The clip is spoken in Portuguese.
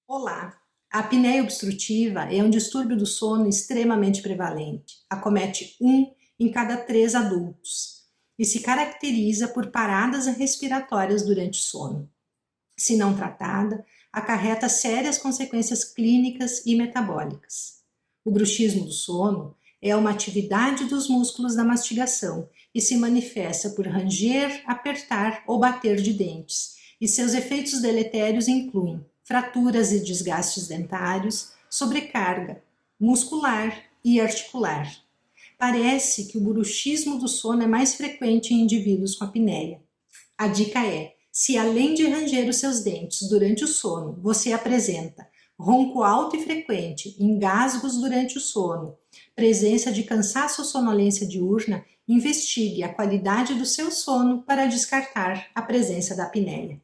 Olá! A apneia obstrutiva é um distúrbio do sono extremamente prevalente. Acomete 1 em cada 3 adultos e se caracteriza por paradas respiratórias durante o sono. Se não tratada, acarreta sérias consequências clínicas e metabólicas. O bruxismo do sono é uma atividade dos músculos da mastigação e se manifesta por ranger, apertar ou bater de dentes, e seus efeitos deletérios incluem fraturas e desgastes dentários, sobrecarga muscular e articular. Parece que o bruxismo do sono é mais frequente em indivíduos com apneia. A dica é: se além de ranger os seus dentes durante o sono, você apresenta ronco alto e frequente, engasgos durante o sono, presença de cansaço ou sonolência diurna, investigue a qualidade do seu sono para descartar a presença da apneia.